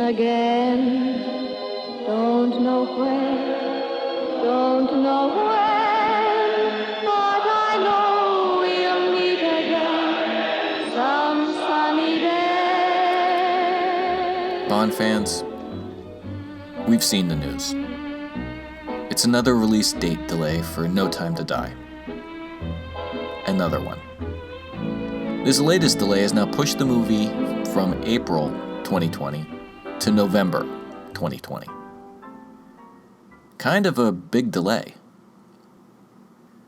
again. Don't know where, don't know when, but I know we'll meet again some sunny day. Bond fans, we've seen the news. It's another release date delay for No Time to Die. Another one. This latest delay has now pushed the movie from April 2020 to November 2020. Kind of a big delay.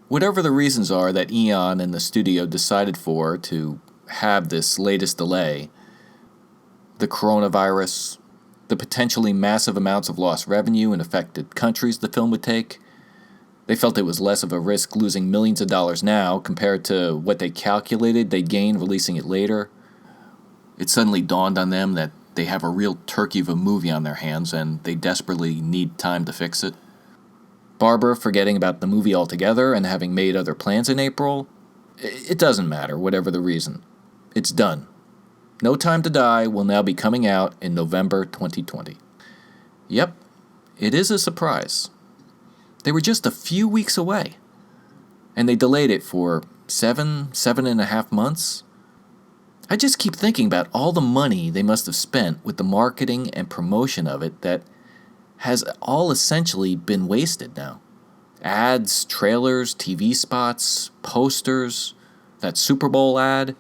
Whatever the reasons are that Eon and the studio decided for to have this latest delay, the coronavirus, the potentially massive amounts of lost revenue in affected countries the film would take, they felt it was less of a risk losing millions of dollars now compared to what they calculated they'd gain releasing it later. It suddenly dawned on them that they have a real turkey of a movie on their hands and they desperately need time to fix it. Barbara forgetting about the movie altogether and having made other plans in April. It doesn't matter, whatever the reason. It's done. No Time to Die will now be coming out in November 2020. Yep, it is a surprise. They were just a few weeks away, and they delayed it for 7.5 months. I just keep thinking about all the money they must have spent with the marketing and promotion of it that has all essentially been wasted now. Ads, trailers, TV spots, posters, that Super Bowl ad,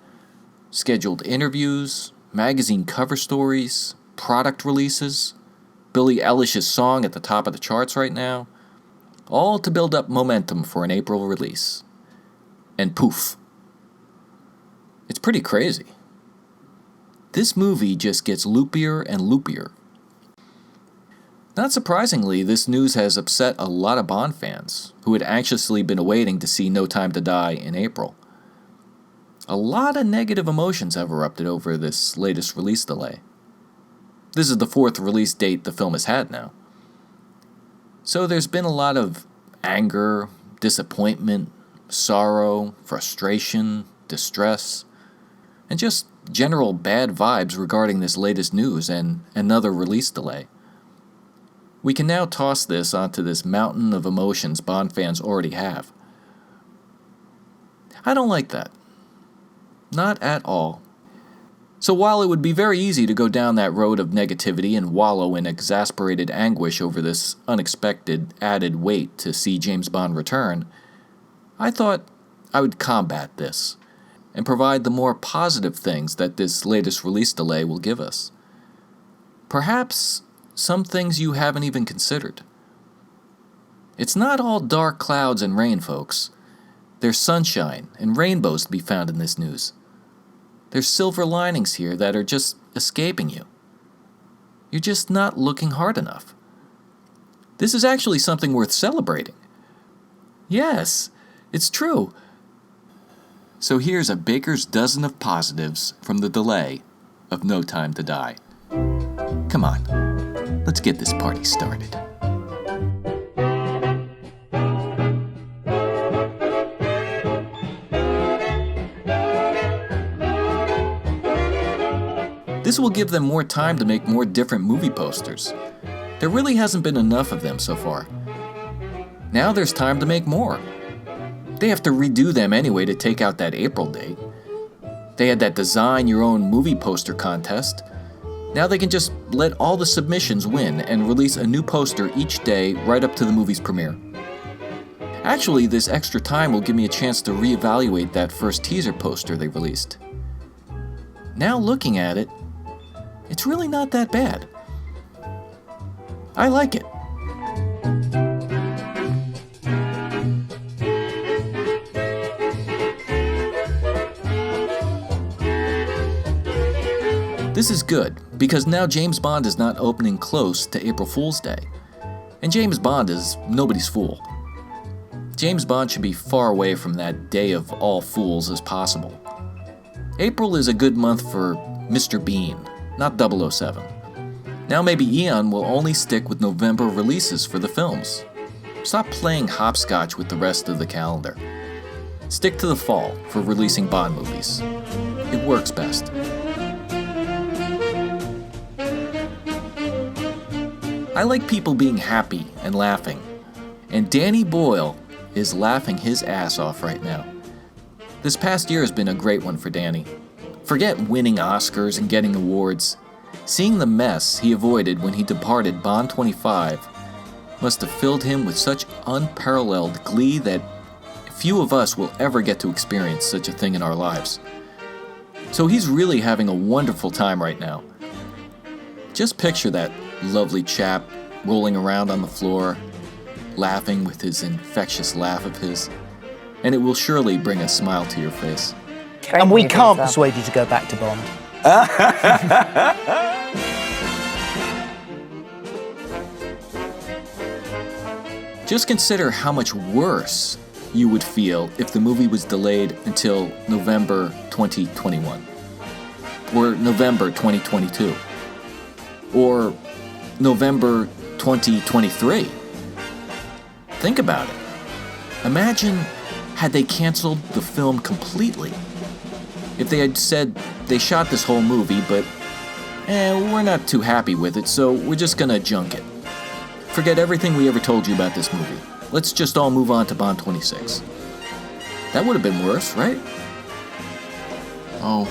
scheduled interviews, magazine cover stories, product releases, Billie Eilish's song at the top of the charts right now, all to build up momentum for an April release. And poof. It's pretty crazy. This movie just gets loopier and loopier. Not surprisingly, this news has upset a lot of Bond fans who had anxiously been awaiting to see No Time to Die in April. A lot of negative emotions have erupted over this latest release delay. This is the 4th release date the film has had now. So there's been a lot of anger, disappointment, sorrow, frustration, distress, and just general bad vibes regarding this latest news and another release delay. We can now toss this onto this mountain of emotions Bond fans already have. I don't like that. Not at all. So while it would be very easy to go down that road of negativity and wallow in exasperated anguish over this unexpected added wait to see James Bond return, I thought I would combat this and provide the more positive things that this latest release delay will give us. Perhaps some things you haven't even considered. It's not all dark clouds and rain, folks. There's sunshine and rainbows to be found in this news. There's silver linings here that are just escaping you. You're just not looking hard enough. This is actually something worth celebrating. Yes, it's true. So here's a baker's dozen of positives from the delay of No Time to Die. Come on, let's get this party started. This will give them more time to make more different movie posters. There really hasn't been enough of them so far. Now there's time to make more. They have to redo them anyway to take out that April date. They had that design your own movie poster contest. Now they can just let all the submissions win and release a new poster each day right up to the movie's premiere. Actually, this extra time will give me a chance to reevaluate that first teaser poster they released. Now looking at it, it's really not that bad. I like it. This is good, because now James Bond is not opening close to April Fool's Day. And James Bond is nobody's fool. James Bond should be far away from that day of all fools as possible. April is a good month for Mr. Bean, not 007. Now maybe Eon will only stick with November releases for the films. Stop playing hopscotch with the rest of the calendar. Stick to the fall for releasing Bond movies. It works best. I like people being happy and laughing. And Danny Boyle is laughing his ass off right now. This past year has been a great one for Danny. Forget winning Oscars and getting awards. Seeing the mess he avoided when he departed Bond 25 must have filled him with such unparalleled glee that few of us will ever get to experience such a thing in our lives. So he's really having a wonderful time right now. Just picture that lovely chap rolling around on the floor, laughing with his infectious laugh of his, and it will surely bring a smile to your face. And we can't persuade you to go back to Bond. Just consider how much worse you would feel if the movie was delayed until November 2021, or November 2022, or November 2023. Think about it. Imagine had they canceled the film completely. If they had said they shot this whole movie, but we're not too happy with it, so we're just gonna junk it. Forget everything we ever told you about this movie. Let's just all move on to Bond 26. That would have been worse, right? Oh,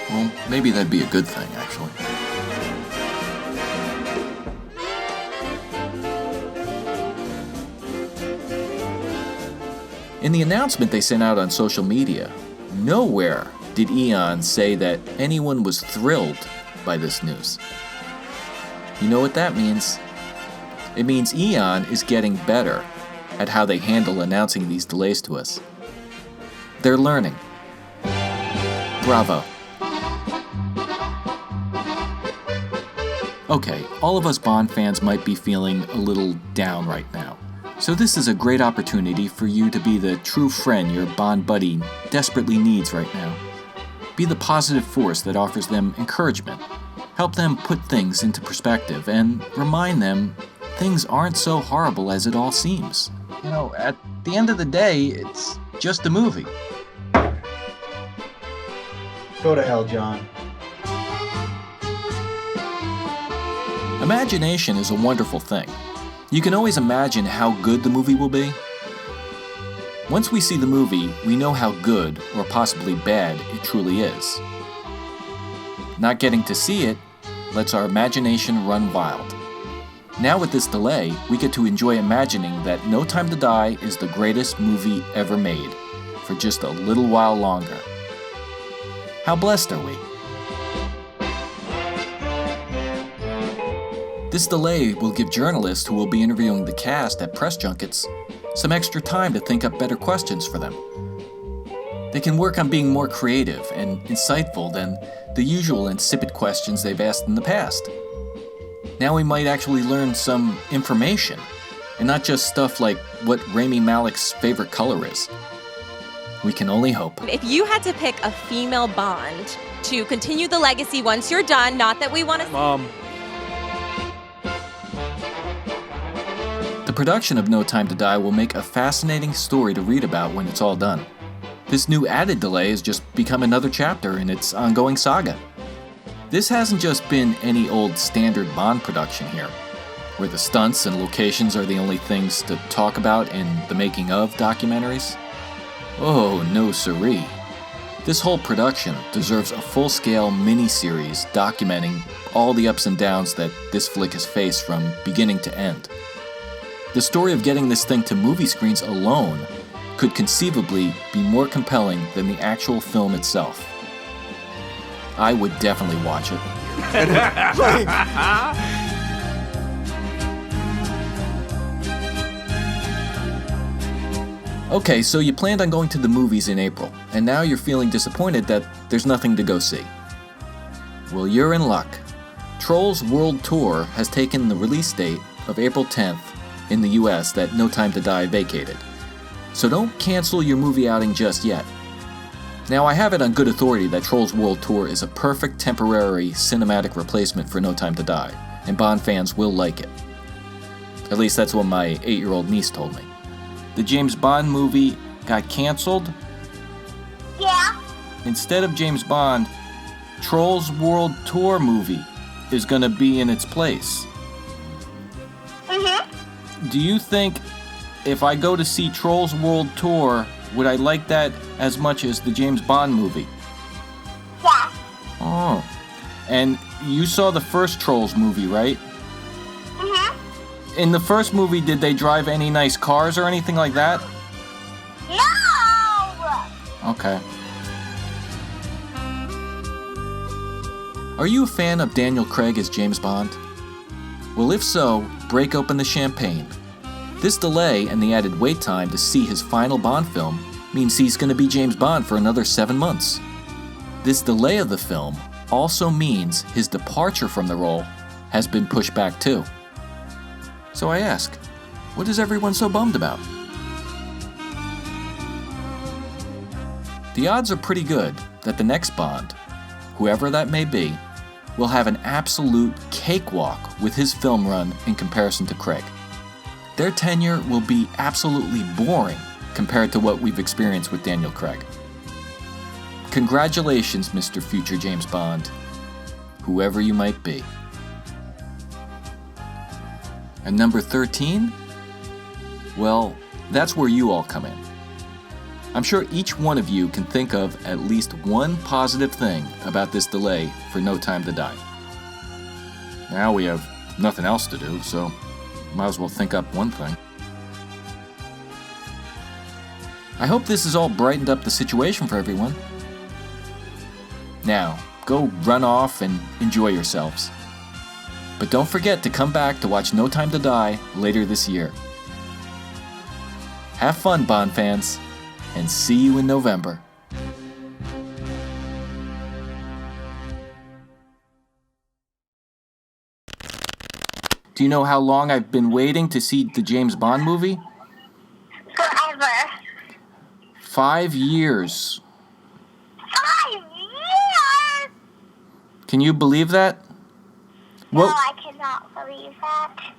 well, maybe that'd be a good thing, actually. In the announcement they sent out on social media, nowhere did Eon say that anyone was thrilled by this news. You know what that means? It means Eon is getting better at how they handle announcing these delays to us. They're learning. Bravo. Okay, all of us Bond fans might be feeling a little down right now. So this is a great opportunity for you to be the true friend your Bond buddy desperately needs right now. Be the positive force that offers them encouragement. Help them put things into perspective and remind them things aren't so horrible as it all seems. You know, at the end of the day, it's just a movie. Go to hell, John. Imagination is a wonderful thing. You can always imagine how good the movie will be. Once we see the movie, we know how good, or possibly bad, it truly is. Not getting to see it lets our imagination run wild. Now with this delay, we get to enjoy imagining that No Time to Die is the greatest movie ever made, for just a little while longer. How blessed are we? This delay will give journalists who will be interviewing the cast at press junkets some extra time to think up better questions for them. They can work on being more creative and insightful than the usual insipid questions they've asked in the past. Now we might actually learn some information, and not just stuff like what Rami Malek's favorite color is. We can only hope. If you had to pick a female Bond to continue the legacy once you're done, not that we want to... Mom. The production of No Time to Die will make a fascinating story to read about when it's all done. This new added delay has just become another chapter in its ongoing saga. This hasn't just been any old standard Bond production here, where the stunts and locations are the only things to talk about in the making of documentaries. Oh, no siree. This whole production deserves a full-scale mini-series documenting all the ups and downs that this flick has faced from beginning to end. The story of getting this thing to movie screens alone could conceivably be more compelling than the actual film itself. I would definitely watch it. Okay, so you planned on going to the movies in April, and now you're feeling disappointed that there's nothing to go see. Well, you're in luck. Trolls World Tour has taken the release date of April 10th in the US that No Time to Die vacated. So don't cancel your movie outing just yet. Now, I have it on good authority that Trolls World Tour is a perfect temporary cinematic replacement for No Time to Die, and Bond fans will like it. At least that's what my 8-year-old niece told me. The James Bond movie got canceled? Yeah. Instead of James Bond, Trolls World Tour movie is gonna be in its place. Do you think if I go to see Trolls World Tour, would I like that as much as the James Bond movie? Yeah. Oh. And you saw the first Trolls movie, right? Mm-hmm. In the first movie, did they drive any nice cars or anything like that? No! Okay. Are you a fan of Daniel Craig as James Bond? Well, if so, break open the champagne. This delay and the added wait time to see his final Bond film means he's going to be James Bond for another 7 months. This delay of the film also means his departure from the role has been pushed back too. So I ask, what is everyone so bummed about? The odds are pretty good that the next Bond, whoever that may be, will have an absolute cakewalk with his film run in comparison to Craig. Their tenure will be absolutely boring compared to what we've experienced with Daniel Craig. Congratulations, Mr. Future James Bond, whoever you might be. And number 13? Well, that's where you all come in. I'm sure each one of you can think of at least one positive thing about this delay for No Time to Die. Now we have nothing else to do, so might as well think up one thing. I hope this has all brightened up the situation for everyone. Now, go run off and enjoy yourselves. But don't forget to come back to watch No Time to Die later this year. Have fun, Bond fans, and see you in November. Do you know how long I've been waiting to see the James Bond movie? Forever. 5 years. 5 years! Can you believe that? No, Well, I cannot believe that.